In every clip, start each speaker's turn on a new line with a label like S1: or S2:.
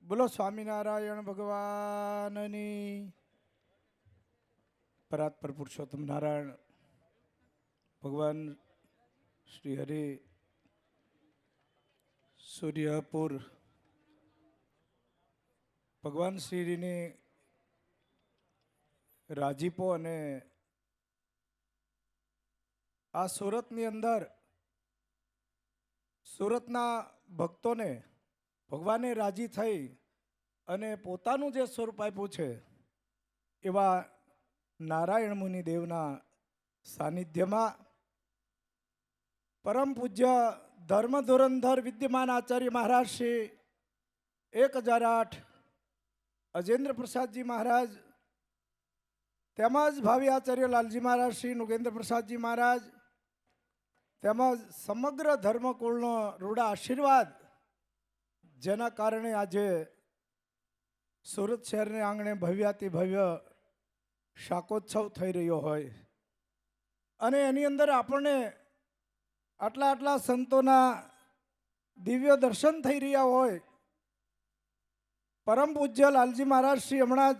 S1: બોલો સ્વામિનારાયણ ભગવાનની પરાત્પર પુરુષોત્તમ નારાયણ ભગવાન શ્રી હરિ સૂર્યપુર ભગવાન શ્રીની રાજીપો અને આ સુરતની અંદર સુરતના ભક્તોને ભગવાને રાજી થઈ અને પોતાનું જે સ્વરૂપ આપ્યું છે એવા નારાયણ મુનિ દેવના સાનિધ્યમાં પરમ પૂજ્ય ધર્મ ધુરંધર વિદ્યમાન આચાર્ય મહારાજ શ્રી 1008 અજેન્દ્ર પ્રસાદજી મહારાજ તેમજ ભાવિ આચાર્ય લાલજી મહારાજ શ્રી નુગેન્દ્ર પ્રસાદજી મહારાજ તેમજ સમગ્ર ધર્મકુળનો રૂડા આશીર્વાદ જેના કારણે આજે સુરત શહેરને આંગણે ભવ્યાતિ ભવ્ય શાકોત્સવ થઈ રહ્યો હોય અને એની અંદર આપણને આટલા સંતોના દિવ્ય દર્શન થઈ રહ્યા હોય. પરમ પૂજ્ય લાલજી મહારાજ શ્રી હમણાં જ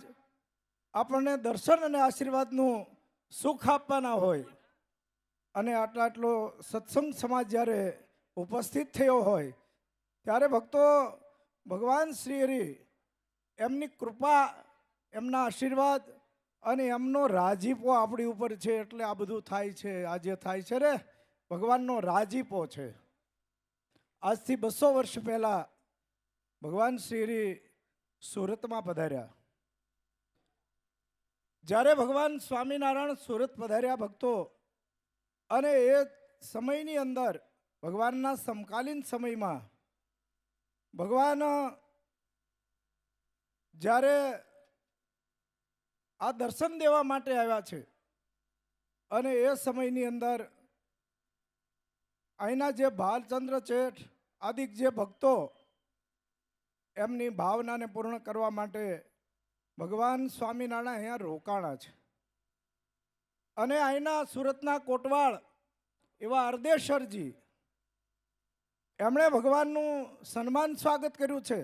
S1: આપણને દર્શન અને આશીર્વાદનું સુખ આપવાના હોય અને આટલો સત્સંગ સમાજ જ્યારે ઉપસ્થિત થયો હોય ત્યારે ભક્તો ભગવાન શ્રી હરિ એમની કૃપા એમના આશીર્વાદ અને એમનો રાજીપો આપણી ઉપર છે એટલે આ બધું થાય છે. આજે થાય છે રે ભગવાનનો રાજીપો છે. આજથી 200 વર્ષ પહેલા ભગવાન શ્રી હરિ સુરતમાં પધાર્યા. જ્યારે ભગવાન સ્વામિનારાયણ સુરત પધાર્યા ભક્તો અને એ સમયની અંદર ભગવાનના સમકાલીન સમયમાં ભગવાન જ્યારે આ દર્શન દેવા માટે આવ્યા છે અને એ સમયની અંદર અહીંના જે ભાલચંદ્ર શેઠ આદિક જે ભક્તો એમની ભાવનાને પૂર્ણ કરવા માટે ભગવાન સ્વામિનારાયણ અહીંયા રોકાણા છે અને અહીંના સુરતના કોટવાળ એવા અર્દેશ્વરજી એમણે ભગવાનનું સન્માન સ્વાગત કર્યું છે.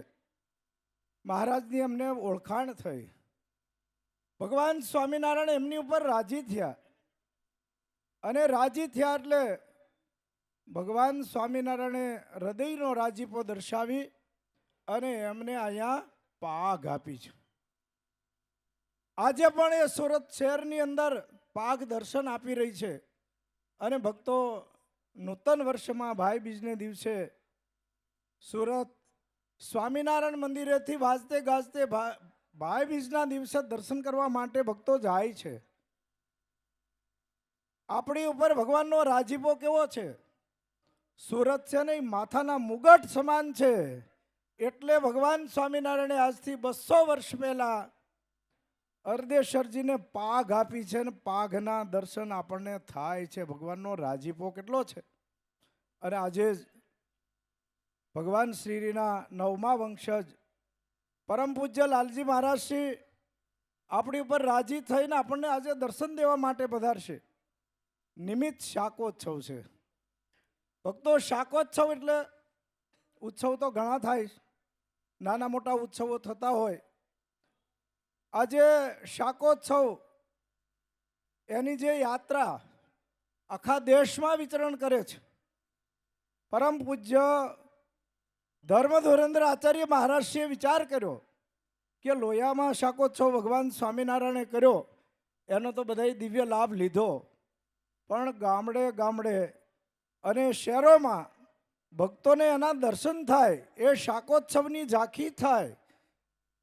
S1: મહારાજની એમને ઓળખાણ થઈ. ભગવાન સ્વામિનારાયણ એમની ઉપર રાજી થયા અને રાજી થયા એટલે ભગવાન સ્વામિનારાયણે હૃદયનો રાજીપો દર્શાવી અને એમને અહીંયા પાઘ આપી છે. આજે પણ એ સુરત શહેરની અંદર પાઘ દર્શન આપી રહી છે અને ભક્તો નૂતન વર્ષમાં ભાઈ બીજને દિવસે સુરત સ્વામિનારાયણ મંદિરેથી વાજતે ગાજતે ભાઈ બીજના દિવસે દર્શન કરવા માટે ભક્તો જાય છે. આપણી ઉપર ભગવાનનો રાજીપો કેવો છે? સુરત છે ને માથાના મુગટ સમાન છે. એટલે ભગવાન સ્વામિનારાયણે આજથી 200 વર્ષ પહેલા અર્દેશ્વરજીને પાઘ આપી છે અને પાઘના દર્શન આપણને થાય છે. ભગવાનનો રાજીપો કેટલો છે. અને આજે ભગવાન શ્રીના 9મા વંશજ પરમ પૂજ્ય લાલજી મહારાજ શ્રી આપણી ઉપર રાજી થઈને આપણને આજે દર્શન દેવા માટે પધારશે. નિમિત્ત શાકોત્સવ છે ભક્તો. શાકોત્સવ એટલે ઉત્સવ તો ઘણા થાય, નાના મોટા ઉત્સવો થતા હોય. આજે શાકોત્સવ એની જે યાત્રા આખા દેશમાં વિચરણ કરે છે. પરમ પૂજ્ય ધર્મ ધુરંધર આચાર્ય મહારાજશ્રીએ વિચાર કર્યો કે લોયામાં શાકોત્સવ ભગવાન સ્વામિનારાયણે કર્યો એનો તો બધાય દિવ્ય લાભ લીધો, પણ ગામડે ગામડે અને શહેરોમાં ભક્તોને એના દર્શન થાય, એ શાકોત્સવની ઝાંખી થાય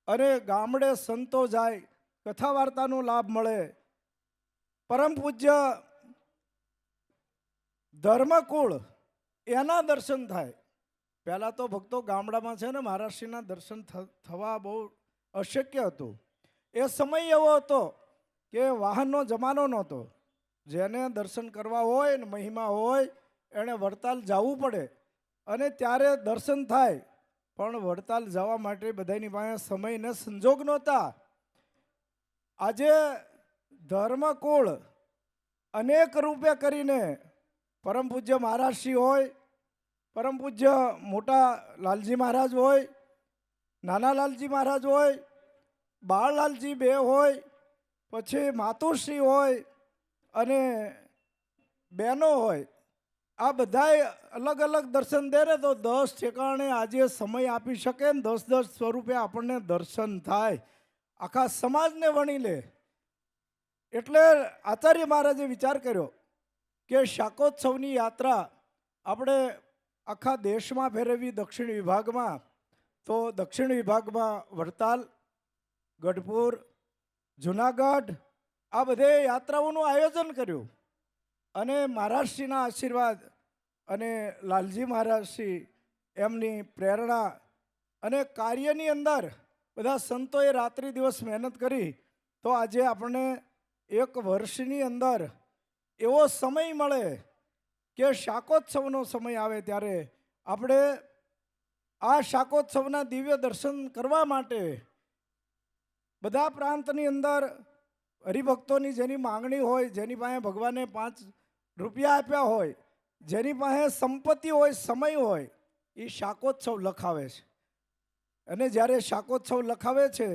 S1: અને ગામડે સંતો જાય, કથા વાર્તાનો લાભ મળે, પરમ પૂજ્ય ધર્મકુળ એના દર્શન થાય. પહેલાં તો ભક્તો ગામડામાં છે ને મહારાષ્ટ્રના દર્શન થવા બહુ અશક્ય હતું. એ સમય એવો હતો કે વાહનનો જમાનો નહોતો. જેને દર્શન કરવા હોય ને મહિમા હોય એણે વડતાલ જવું પડે અને ત્યારે દર્શન થાય. પણ વડતાલ જવા માટે બધાની પાસે સમય ને સંજોગ નહોતા. આજે ધર્મકુળ અનેક રૂપે કરીને પરમ પૂજ્ય મહારાજશ્રી હોય, પરમ પૂજ્ય મોટા લાલજી મહારાજ હોય, નાના લાલજી મહારાજ હોય, બાળલાલજી બે હોય, પછી માતુશ્રી હોય અને બહેનો હોય, આ બધાય અલગ અલગ દર્શન દે ને તો 10 ઠેકાણે આજે સમય આપી શકે ને 10 સ્વરૂપે આપણને દર્શન થાય, આખા સમાજને વણી લે. એટલે આચાર્ય મહારાજે વિચાર કર્યો કે શાકોત્સવની યાત્રા આપણે આખા દેશમાં ફેરવી. દક્ષિણ વિભાગમાં તો દક્ષિણ વિભાગમાં વડતાલ, ગઢપુર, જુનાગઢ આ બધે યાત્રાઓનું આયોજન કર્યું. અને મહારાજશ્રીના આશીર્વાદ અને લાલજી મહારાજશ્રી એમની પ્રેરણા અને કાર્યની અંદર બધા સંતોએ રાત્રિ દિવસ મહેનત કરી. તો આજે આપણને એક વર્ષની અંદર એવો સમય મળે કે શાકોત્સવનો સમય આવે ત્યારે આપણે આ શાકોત્સવના દિવ્ય દર્શન કરવા માટે બધા પ્રાંતની અંદર હરિભક્તોની જેની માંગણી હોય, જેની પાસે ભગવાને 5 રૂપિયા આપ્યા હોય, જેની પાસે સંપત્તિ હોય, સમય હોય, એ શાકોત્સવ લખાવે છે. અને જ્યારે શાકોત્સવ લખાવે છે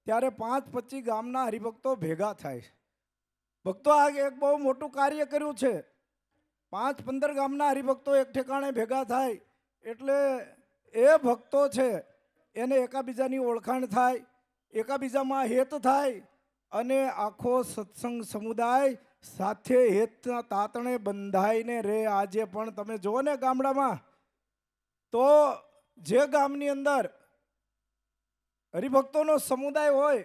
S1: ત્યારે 5-25 ગામના હરિભક્તો ભેગા થાય છે. ભક્તો આ એક બહુ મોટું કાર્ય કર્યું છે. 5-15 ગામના હરિભક્તો એક ઠેકાણે ભેગા થાય એટલે એ ભક્તો છે એને એકાબીજાની ઓળખાણ થાય, એકાબીજામાં હેત થાય અને આખો સત્સંગ સમુદાય સાથે હેતના તાતણે બંધાઈને રહે. આજે પણ તમે જુઓ ને ગામડામાં તો જે ગામની અંદર હરિભક્તોનો સમુદાય હોય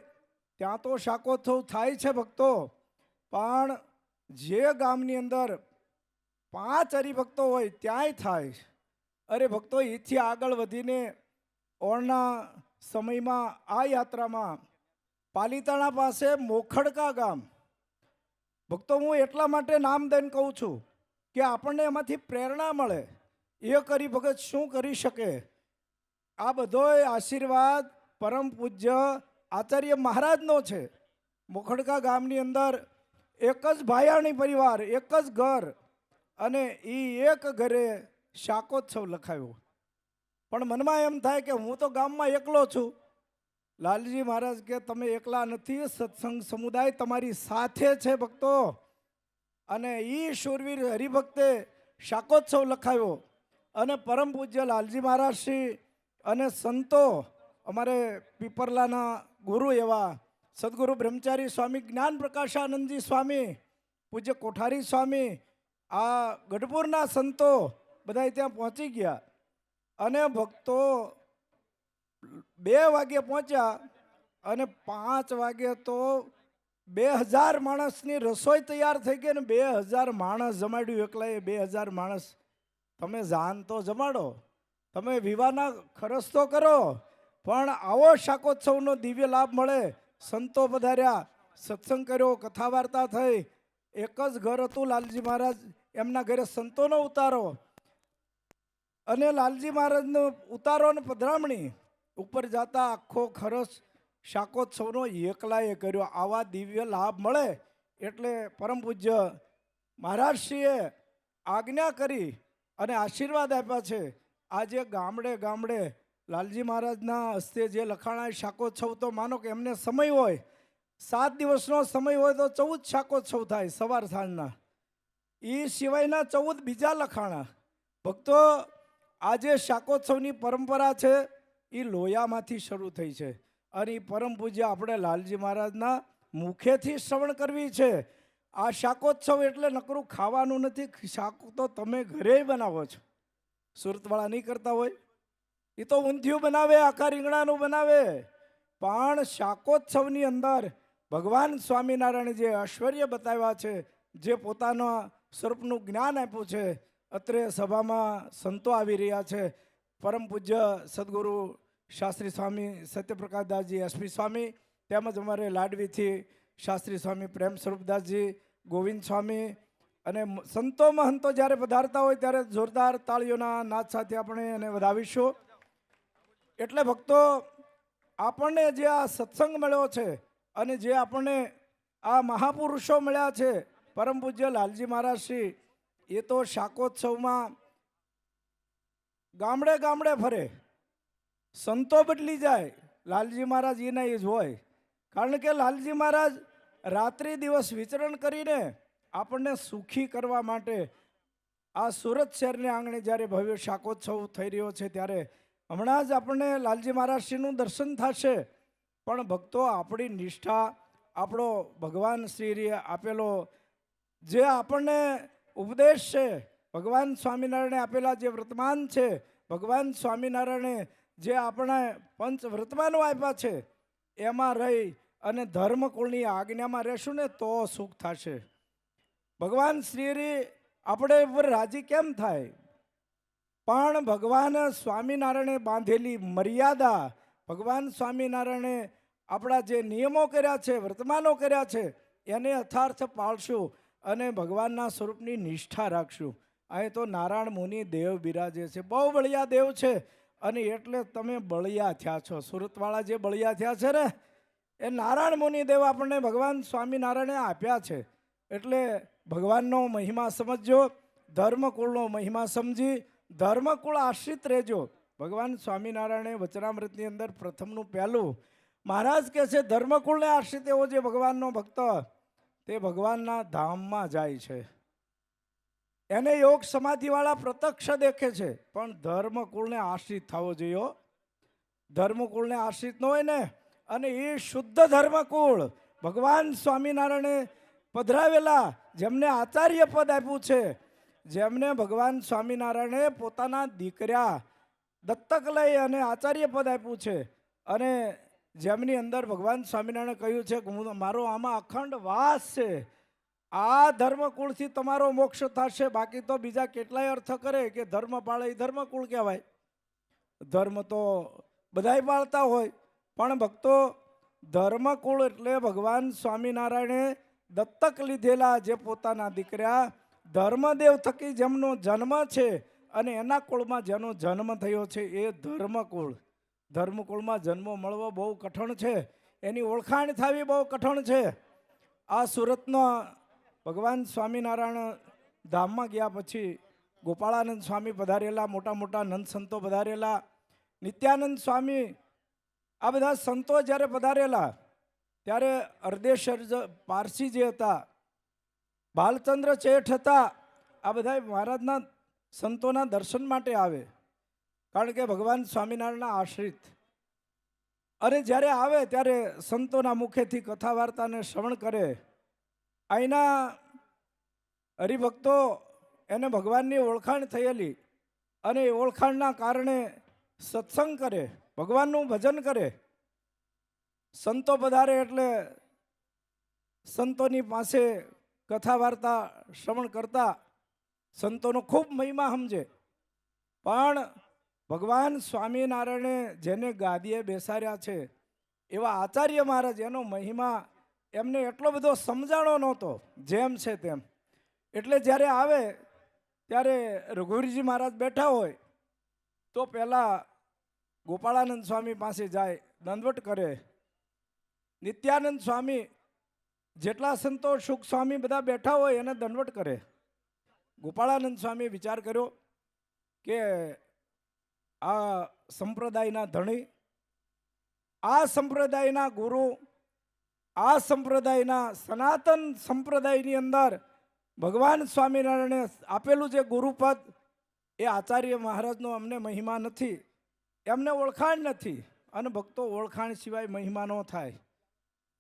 S1: ત્યાં તો શાકોત્સવ થાય છે ભક્તો, પણ જે ગામની અંદર 5 હરિભક્તો હોય ત્યાંય થાય. અરે ભક્તો, એથી આગળ વધીને ઓળના સમયમાં આ યાત્રામાં પાલીતાણા પાસે મોખડકા ગામ, ભક્તો હું એટલા માટે નામ દઈને કહું છું કે આપણને એમાંથી પ્રેરણા મળે. એક હરિભગત શું કરી શકે? આ બધોય આશીર્વાદ પરમ પૂજ્ય આચાર્ય મહારાજનો છે. મોખડકા ગામની અંદર એક જ ભાયાણી પરિવાર, એક જ ઘર, અને એ એક ઘરે શાકોત્સવ લખાયો. પણ મનમાં એમ થાય કે હું તો ગામમાં એકલો છું. લાલજી મહારાજ કે તમે એકલા નથી, સત્સંગ સમુદાય તમારી સાથે છે ભક્તો. અને એ શૂરવીર હરિભક્તે શાકોત્સવ લખાયો. અને પરમ પૂજ્ય લાલજી મહારાજ શ્રી અને સંતો, અમારે પીપરલાના ગુરુ એવા સદગુરુ બ્રહ્મચારી સ્વામી જ્ઞાન પ્રકાશાનંદજી સ્વામી, પૂજ્ય કોઠારી સ્વામી, આ ગઢપુરના સંતો બધા ત્યાં પહોંચી ગયા. અને ભક્તો 2 વાગે પહોંચ્યા અને 5 વાગે તો 2000 માણસની રસોઈ તૈયાર થઈ ગઈ ને 2000 માણસ જમાડ્યું. એકલાએ 2000 માણસ. તમે જાન તો જમાડો, તમે વિવાહના ખર્ચ તો કરો, પણ આવો શાકોત્સવનો દિવ્ય લાભ મળે. સંતો પધાર્યા, સત્સંગ કર્યો, કથા વાર્તા થઈ. એક જ ઘર હતું લાલજી મહારાજ, એમના ઘરે સંતોનો ઉતારો અને લાલજી મહારાજનો ઉતારો અને પધરામણી ઉપર જતા આખો ખર્ચ શાકોત્સવનો એકલાએ કર્યો. આવા દિવ્ય લાભ મળે એટલે પરમ પૂજ્ય મહારાજશ્રીએ આજ્ઞા કરી અને આશીર્વાદ આપ્યા છે. આજે ગામડે ગામડે લાલજી મહારાજના હસ્તે જે લખાણાય શાકોત્સવ, તો માનો કે એમને સમય હોય, 7 દિવસનો સમય હોય તો 14 શાકોત્સવ થાય સવાર સાંજના. એ સિવાયના 14 બીજા લખાણા. ભક્તો, આજે શાકોત્સવની પરંપરા છે એ લોયામાંથી શરૂ થઈ છે અને એ પરમ પૂજ્ય આપણે લાલજી મહારાજના મુખેથી શ્રવણ કરવી છે. આ શાકોત્સવ એટલે નકરું ખાવાનું નથી. શાક તો તમે ઘરે બનાવો છો. સુરતવાળા નહીં કરતા હોય, એ તો ઊંધિયું બનાવે, આખા રીંગણાનું બનાવે. પણ શાકોત્સવની અંદર ભગવાન સ્વામિનારાયણે જે ઐશ્વર્ય બતાવ્યા છે, જે પોતાના સ્વરૂપનું જ્ઞાન આપ્યું છે, અત્રે સભામાં સંતો આવી રહ્યા છે. પરમ પૂજ્ય સદગુરુ શાસ્ત્રી સ્વામી સત્યપ્રકાશદાસજી એસપી સ્વામી, તેમજ અમારે લાડવીથી શાસ્ત્રી સ્વામી પ્રેમ સ્વરૂપદાસજી, ગોવિંદ સ્વામી અને સંતો મહંતો જ્યારે પધારતા હોય ત્યારે જોરદાર તાળીઓના નાદ સાથે આપણે એને વધાવીશું. એટલે ભક્તો, આપણને જે આ સત્સંગ મળ્યો છે અને જે આપણને આ મહાપુરુષો મળ્યા છે, પરમ પૂજ્ય લાલજી મહારાજ શ્રી, એ તો શાકોત્સવમાં ગામડે ગામડે ફરે સંતો બદલી જાય, લાલજી મહારાજ એના એ જ હોય. કારણ કે લાલજી મહારાજ રાત્રિ દિવસ વિચરણ કરીને આપણને સુખી કરવા માટે આ સુરત શહેરને આંગણે જ્યારે ભવ્ય શાકોત્સવ થઈ રહ્યો છે ત્યારે હમણાં જ આપણને લાલજી મહારાજશ્રીનું દર્શન થશે. પણ ભક્તો, આપણી નિષ્ઠા, આપણો ભગવાન શ્રીએ આપેલો જે આપણને ઉપદેશ છે, ભગવાન સ્વામિનારાયણે આપેલા જે વર્તમાન છે, ભગવાન સ્વામિનારાયણે જે આપણા પંચ વર્તમાનો આપ્યા છે, એમાં રહી અને ધર્મકુળની આજ્ઞામાં રહેશું ને તો સુખ થશે. ભગવાન શ્રી આપણે ઉપર રાજી કેમ થાય? પણ ભગવાન સ્વામિનારાયણે બાંધેલી મર્યાદા, ભગવાન સ્વામિનારાયણે આપણા જે નિયમો કર્યા છે, વર્તમાનો કર્યા છે, એને યથાર્થ પાળશું અને ભગવાનના સ્વરૂપની નિષ્ઠા રાખશું. અહીં તો નારાયણ મુનિ દેવ બિરાજે છે, બહુ બળિયા દેવ છે. અને એટલે તમે બળિયા થયા છો. સુરતવાળા જે બળિયા થયા છે ને, એ નારાયણ મુનિ દેવ આપણને ભગવાન સ્વામિનારાયણે આપ્યા છે. એટલે ભગવાનનો મહિમા સમજજો, ધર્મકુળનો મહિમા સમજી ધર્મકુળ આશ્રિત રહેજો. ભગવાન સ્વામિનારાયણે વચનામૃતની અંદર પ્રથમનું પહેલું મહારાજ કહે છે, ધર્મકુળને આશ્રિત એવો જે ભગવાનનો ભક્ત તે ભગવાનના ધામમાં જાય છે. એને યોગ સમાધિવાળા પ્રત્યક્ષ દેખે છે, પણ ધર્મકુળને આશ્રિત થવો જોઈએ. ધર્મકુળને આશ્રિત ન હોય ને, અને એ શુદ્ધ ધર્મકુળ ભગવાન સ્વામિનારાયણે પધરાવેલા, જેમને આચાર્ય પદ આપ્યું છે, જેમને ભગવાન સ્વામિનારાયણે પોતાના દીકરા દત્તક લઈ અને આચાર્ય પદ આપ્યું છે, અને જેમની અંદર ભગવાન સ્વામિનારાયણે કહ્યું છે કે મારો આમાં અખંડ વાસ છે, આ ધર્મકુળથી તમારો મોક્ષ થશે. બાકી તો બીજા કેટલાય અર્થ કરે કે ધર્મ પાળે એ ધર્મકુળ કહેવાય. ધર્મ તો બધાય પાળતા હોય, પણ ભક્તો, ધર્મકુળ એટલે ભગવાન સ્વામિનારાયણે દત્તક લીધેલા જે પોતાના દીકરા ધર્મદેવ થકી જેમનો જન્મ છે અને એના કુળમાં જેનો જન્મ થયો છે એ ધર્મકુળ. ધર્મકુળમાં જન્મ મળવો બહુ કઠણ છે, એની ઓળખાણ થવી બહુ કઠણ છે. આ સુરતનો ભગવાન સ્વામિનારાયણ ધામમાં ગયા પછી ગોપાળાનંદ સ્વામી પધારેલા, મોટા મોટા નંદ સંતો પધારેલા, નિત્યાનંદ સ્વામી, આ બધા સંતો જ્યારે પધારેલા ત્યારે અર્ધેશ્વર પારસી જે હતા, ભાલચંદ્ર શેઠ હતા, આ બધા મહારાજના સંતોના દર્શન માટે આવે. કારણ કે ભગવાન સ્વામિનારાયણના આશ્રિત. અને જ્યારે આવે ત્યારે સંતોના મુખેથી કથા વાર્તાને શ્રવણ કરે. અહીંના હરિભક્તો એને ભગવાનની ઓળખાણ થયેલી, અને એ ઓળખાણના કારણે સત્સંગ કરે, ભગવાનનું ભજન કરે. સંતો પધારે એટલે સંતોની પાસે કથા વાર્તા શ્રવણ કરતા સંતોનો ખૂબ મહિમા સમજે. પણ ભગવાન સ્વામિનારાયણે જેને ગાદીએ બેસાડ્યા છે એવા આચાર્ય મહારાજ, એનો મહિમા એમને એટલો બધો સમજાણો નહોતો જેમ છે તેમ. એટલે જ્યારે આવે ત્યારે રઘુવીરજી મહારાજ બેઠા હોય તો પહેલાં ગોપાળાનંદ સ્વામી પાસે જાય, દંડવટ કરે. નિત્યાનંદ સ્વામી, જેટલા સંતો, સુખ સ્વામી બધા બેઠા હોય એને દંડવટ કરે. ગોપાળાનંદ સ્વામી વિચાર કર્યો કે આ સંપ્રદાયના ધણી, આ સંપ્રદાયના ગુરુ, આ સંપ્રદાયના સનાતન સંપ્રદાયની અંદર ભગવાન સ્વામિનારાયણે આપેલું જે ગુરુપદ, એ આચાર્ય મહારાજનો અમને મહિમા નથી, એમને ઓળખાણ નથી. અને ભક્તો, ઓળખાણ સિવાય મહિમા ન થાય.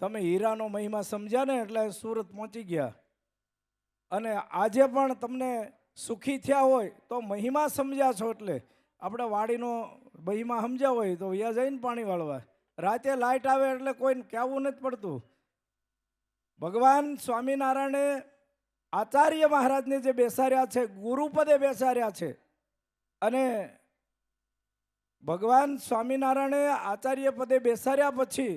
S1: તમે હીરાનો મહિમા સમજ્યા ને એટલે સુરત પહોંચી ગયા. અને આજે પણ તમને સુખી થયા હોય તો મહિમા સમજ્યા છો. એટલે આપણે વાડીનો મહિમા સમજ્યા હોય તો વ્યા જઈને પાણી વાળવા, રાતે લાઇટ આવે એટલે કોઈને કહેવું નથી પડતું. ભગવાન સ્વામિનારાયણે આચાર્ય મહારાજને જે બેસાડ્યા છે, ગુરુપદે બેસાડ્યા છે, અને ભગવાન સ્વામિનારાયણે આચાર્ય પદે બેસાડ્યા પછી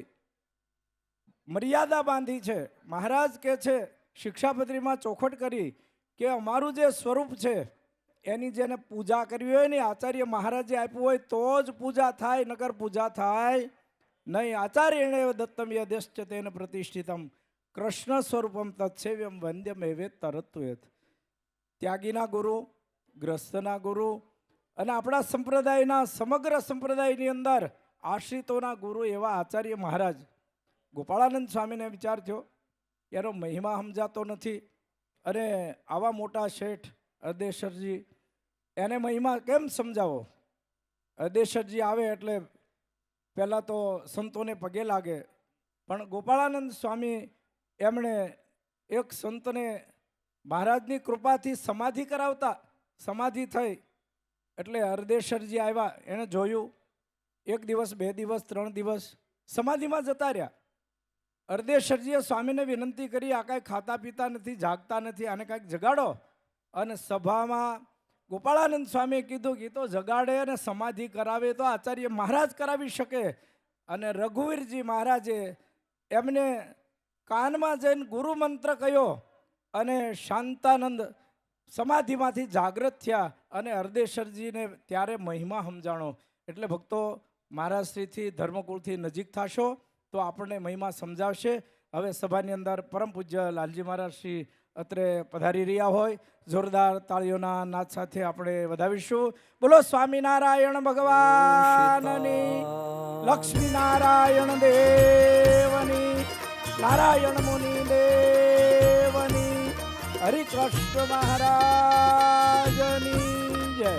S1: મર્યાદા બાંધી છે. મહારાજ કહે છે, શિક્ષાપત્રીમાં ચોખવટ કરી કે અમારું જે સ્વરૂપ છે એની જેને પૂજા કરવી હોય ને, આચાર્ય મહારાજે આપ્યું હોય તો જ પૂજા થાય, નકર પૂજા થાય નહીં. આચાર્યણે દત્તમ યદેશ્ચ તેન પ્રતિષ્ઠિતમ કૃષ્ણ સ્વરૂપમ તત્સેવ્યમ વંદ્યમ એવે તરત્વેત. ત્યાગીના ગુરુ, ગ્રસ્તના ગુરુ, અને આપણા સંપ્રદાયના સમગ્ર સંપ્રદાયની અંદર આશ્રિતોના ગુરુ એવા આચાર્ય મહારાજ ગોપાળાનંદ સ્વામીને વિચાર થયો એનો મહિમા સમજાતો નથી. અને આવા મોટા શેઠ અદેશરજી એને મહિમા કેમ સમજાવો? અદેશરજી આવે એટલે પહેલાં તો સંતોને પગે લાગે, પણ ગોપાળાનંદ સ્વામી એમણે એક સંતને મહારાજની કૃપાથી સમાધિ કરાવતા, સમાધિ થઈ એટલે હરદેશરજી આવ્યા, એણે જોયું 1 દિવસ 2 દિવસ 3 દિવસ સમાધિમાં જતા રહ્યા. હરદેશરજીએ સ્વામીને વિનંતી કરી, આ કાંઈ ખાતા પીતા નથી, જાગતા નથી, આને કાંઈક જગાડો. અને સભામાં ગોપાળાનંદ સ્વામીએ કીધું કે તો જગાડે અને સમાધિ કરાવે તો આચાર્ય મહારાજ કરાવી શકે. અને રઘુવીરજી મહારાજે એમને કાનમાં જઈને ગુરુ મંત્ર કહ્યો અને શાંતાનંદ સમાધિમાંથી જાગૃત થયા અને હરદેશરજીને ત્યારે મહિમા સમજાણો. એટલે ભક્તો, મહારાજ શ્રીથી ધર્મકુળથી નજીક થશો તો આપણને મહિમા સમજાવશે. હવે સભાની અંદર પરમ પૂજ્ય લાલજી મહારાજ શ્રી અત્રે પધારી રહ્યા હોય, જોરદાર તાળીઓના નાદ સાથે આપણે વધાવીશું. બોલો સ્વામિનારાયણ ભગવાનની, લક્ષ્મી નારાયણ દેવની, નારાયણ મુનિ દેવની, હરિકૃષ્ણ મહારાજની જય.